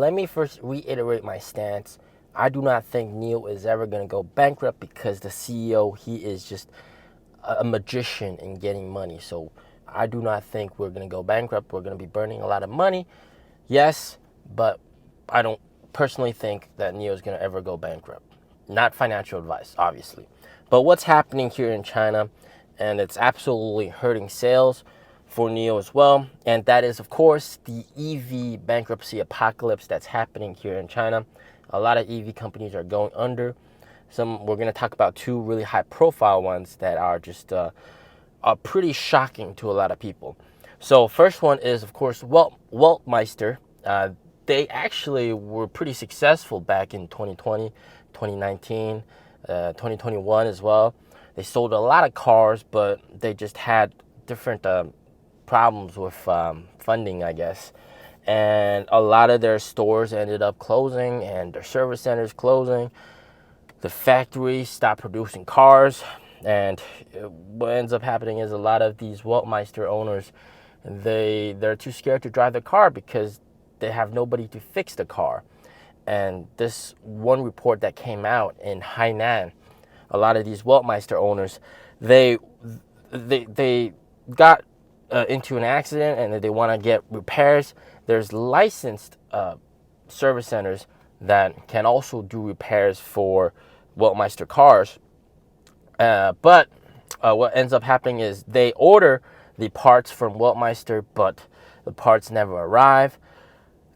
let me first reiterate my stance. I do not think NIO is ever going to go bankrupt because the CEO, he is just a magician in getting money. So I do not think we're going to go bankrupt. We're going to be burning a lot of money. Yes, but I don't personally think that NIO is going to ever go bankrupt. Not financial advice, obviously. But what's happening here in China, and it's absolutely hurting sales for NIO as well, and that is, of course, the EV bankruptcy apocalypse that's happening here in China. A lot of EV companies are going under. We're going to talk about two really high-profile ones that are just are pretty shocking to a lot of people. So first one is, of course, Weltmeister. They actually were pretty successful back in 2020, 2019, 2021 as well. They sold a lot of cars, but they just had different problems with funding, I guess. And a lot of their stores ended up closing and their service centers closing. The factory stopped producing cars. And what ends up happening is a lot of these Weltmeister owners, they're too scared to drive the car because they have nobody to fix the car. And this one report that came out in Hainan, a lot of these Weltmeister owners, they got into an accident and they want to get repairs. There's licensed service centers that can also do repairs for Weltmeister cars. But what ends up happening is they order the parts from Weltmeister, but the parts never arrive.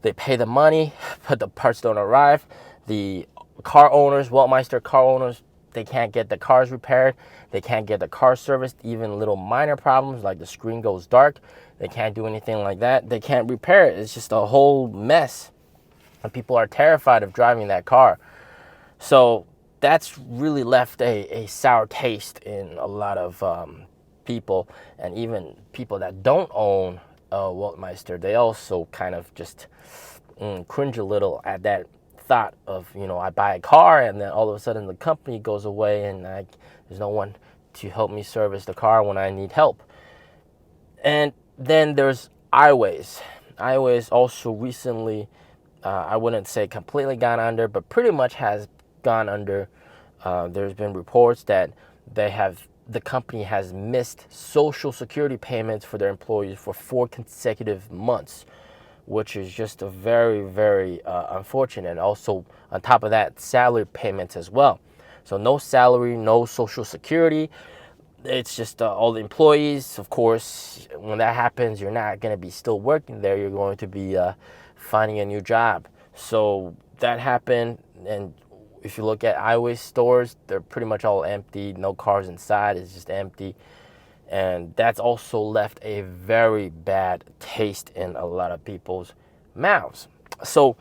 They pay the money, but the parts don't arrive. The car owners, Weltmeister car owners, they can't get the cars repaired. They can't get the car serviced. Even little minor problems like the screen goes dark, they can't do anything like that. They can't repair it. It's just a whole mess. And people are terrified of driving that car. So that's really left a sour taste in a lot of people. And even people that don't own Weltmeister, they also kind of just cringe a little at that thought of, I buy a car and then all of a sudden the company goes away and there's no one to help me service the car when I need help. And then there's iWays. iWays also recently, I wouldn't say completely gone under, but pretty much has gone under. There's been reports that the company has missed Social Security payments for their employees for 4 consecutive months, which is just a very, very unfortunate. And also, on top of that, salary payments as well. So no salary, no Social Security. It's just all the employees. Of course, when that happens, you're not going to be still working there. You're going to be finding a new job. So that happened. And if you look at iWays stores, they're pretty much all empty. No cars inside. It's just empty. And that's also left a very bad taste in a lot of people's mouths. So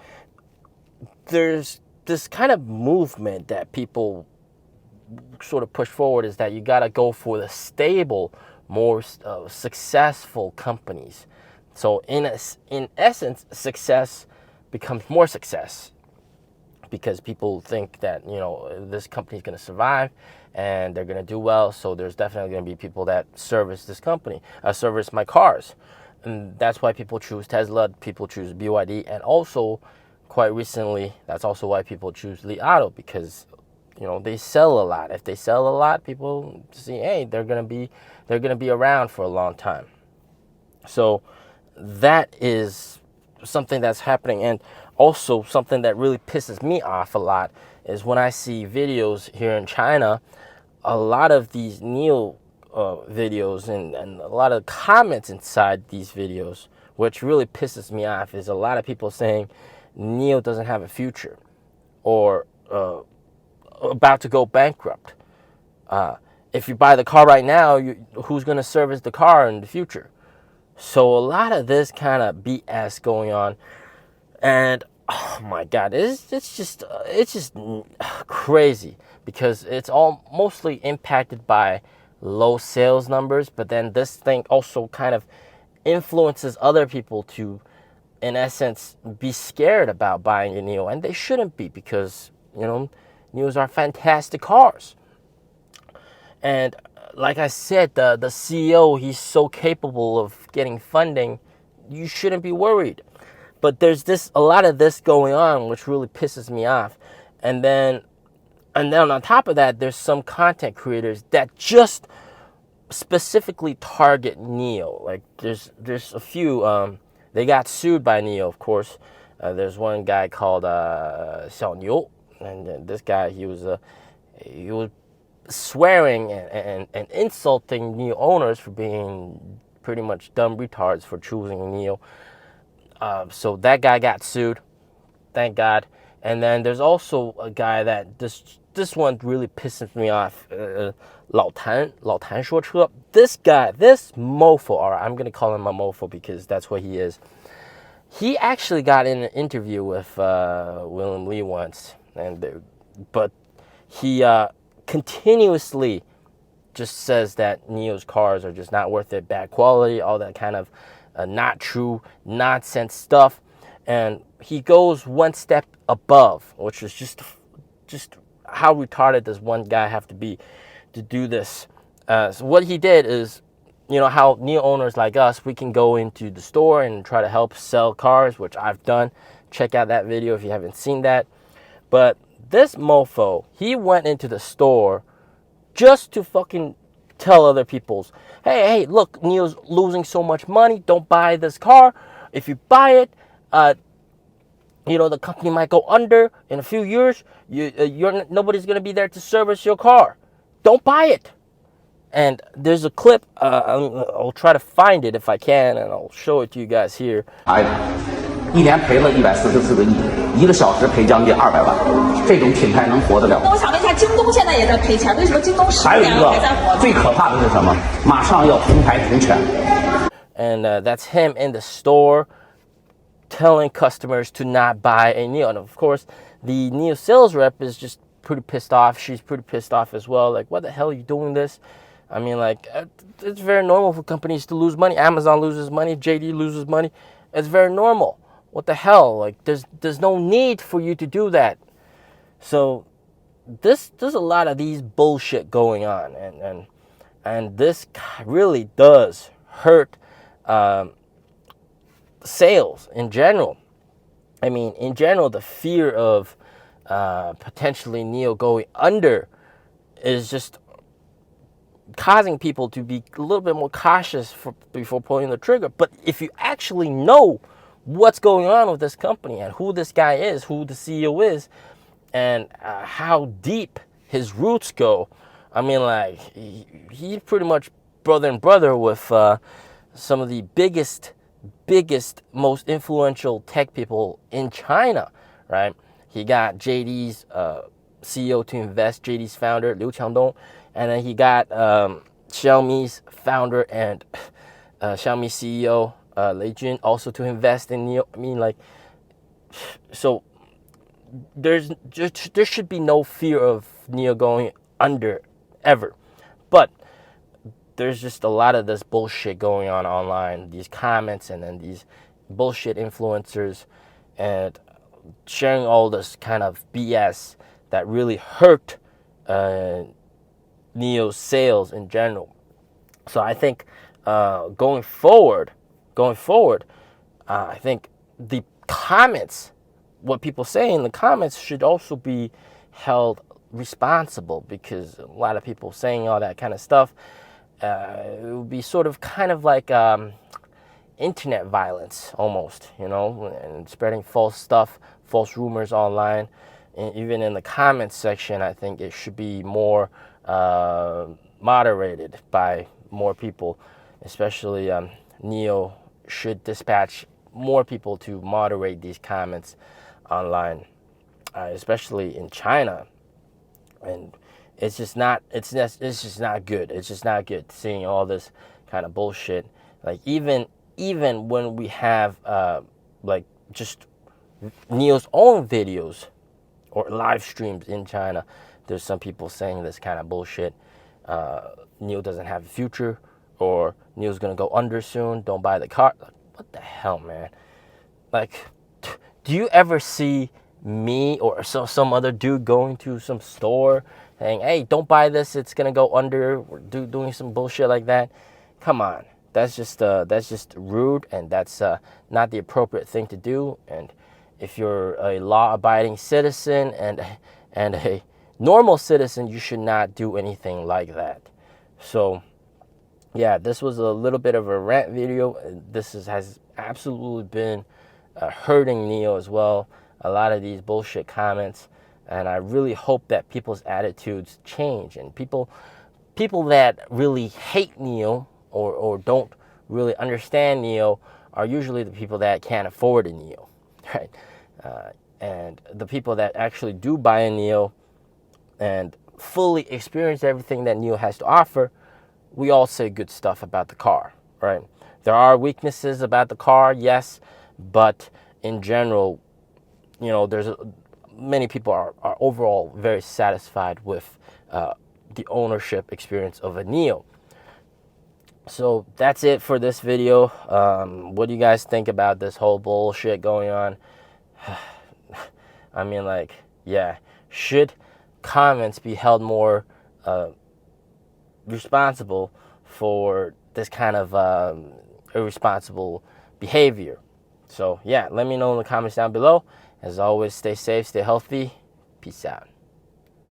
there's this kind of movement that people sort of push forward, is that you got to go for the stable, more successful companies. So in essence, success becomes more success because people think that, this company is going to survive and they're going to do well. So there's definitely going to be people that service this company, service my cars. And that's why people choose Tesla, people choose BYD, and also quite recently, that's also why people choose Li Auto, because they sell a lot. If they sell a lot, people see, hey, they're gonna be around for a long time. So that is something that's happening. And also something that really pisses me off a lot is when I see videos here in China, a lot of these NIO videos and a lot of comments inside these videos, which really pisses me off, is a lot of people saying NIO doesn't have a future, or about to go bankrupt. If you buy the car right now, who's going to service the car in the future? So a lot of this kind of BS going on, and oh my God, it's just crazy, because it's all mostly impacted by low sales numbers. But then this thing also kind of influences other people to, in essence, be scared about buying a NIO, and they shouldn't be, because NIOs are fantastic cars. And like I said, the CEO, he's so capable of getting funding. You shouldn't be worried. But there's a lot of this going on, which really pisses me off. And then on top of that, there's some content creators that just specifically target NIO. Like there's a few. They got sued by NIO, of course. There's one guy called Signup, and this guy he was swearing and insulting NIO owners for being pretty much dumb retards for choosing NIO. So that guy got sued, thank God. And then there's also a guy that this one really pisses me off. 老谭说车. This guy, this mofo, or I'm gonna call him a mofo because that's what he is. He actually got in an interview with William Lee once, but he continuously just says that NIO's cars are just not worth it, bad quality, all that kind of not true nonsense stuff. And he goes one step above, which is just how retarded does one guy have to be to do this? So what he did is, you know how NIO owners like us, we can go into the store and try to help sell cars, which I've done. Check out that video if you haven't seen that. But this mofo, he went into the store just to fucking tell other people's, hey, look, NIO's losing so much money. Don't buy this car. If you buy it, you know, the company might go under in a few years. Nobody's gonna be there to service your car. Don't buy it. And there's a clip. I'll try to find it if I can, and I'll show it to you guys here. 一年赔了144个亿，1个小时赔将近200万，这种品牌能活得了？那我想问一下，京东现在也在赔钱，为什么京东10年了还在活？最可怕的是什么？马上要同牌同权。And that's him in the store telling customers to not buy a NIO. And of course, the NIO sales rep is just pretty pissed off. She's pretty pissed off as well. Like, what the hell are you doing this? I mean, like, it's very normal for companies to lose money. Amazon loses money. JD loses money. It's very normal. What the hell? Like, there's no need for you to do that. So there's a lot of these bullshit going on, and this really does hurt sales in general. I mean, in general, the fear of potentially NIO going under is just causing people to be a little bit more cautious before pulling the trigger. But if you actually know what's going on with this company and who this guy is, who the CEO is, and how deep his roots go, I mean, like, he's pretty much brother and brother with some of the biggest, most influential tech people in China, right? He got JD's CEO to invest, JD's founder, Liu Qiangdong, and then he got Xiaomi's founder and Xiaomi CEO, Lei Jun, also to invest in NIO. I mean, like, so there should be no fear of NIO going under ever. But there's just a lot of this bullshit going on online, these comments and then these bullshit influencers and sharing all this kind of BS that really hurt NIO's sales in general. So I think going forward, I think the comments, what people say in the comments should also be held responsible, because a lot of people saying all that kind of stuff, it would be sort of kind of like internet violence almost, you know, and spreading false stuff, false rumors online. And even in the comments section, I think it should be more moderated by more people, especially NIO should dispatch more people to moderate these comments online, especially in China. And it's just not good. It's just not good seeing all this kind of bullshit. Like even when we have like just NIO's own videos or live streams in China, there's some people saying this kind of bullshit. NIO doesn't have a future, or NIO's gonna go under soon. Don't buy the car. Like, what the hell, man? Like, do you ever see me or some other dude going to some store saying, hey, don't buy this, it's gonna go under, or doing some bullshit like that? Come on. that's just rude, and that's not the appropriate thing to do. And if you're a law-abiding citizen and a normal citizen, you should not do anything like that. So yeah, this was a little bit of a rant video. This has absolutely been hurting NIO as well. A lot of these bullshit comments, and I really hope that people's attitudes change, and people that really hate NIO or don't really understand NIO are usually the people that can't afford a NIO, right? And the people that actually do buy a NIO and fully experience everything that NIO has to offer, we all say good stuff about the car, right? There are weaknesses about the car, yes, but in general, you know, many people are overall very satisfied with the ownership experience of a NIO. So that's it for this video. What do you guys think about this whole bullshit going on? I mean, like, yeah, should comments be held more responsible for this kind of irresponsible behavior? So yeah, let me know in the comments down below. As always, stay safe, stay healthy. Peace out.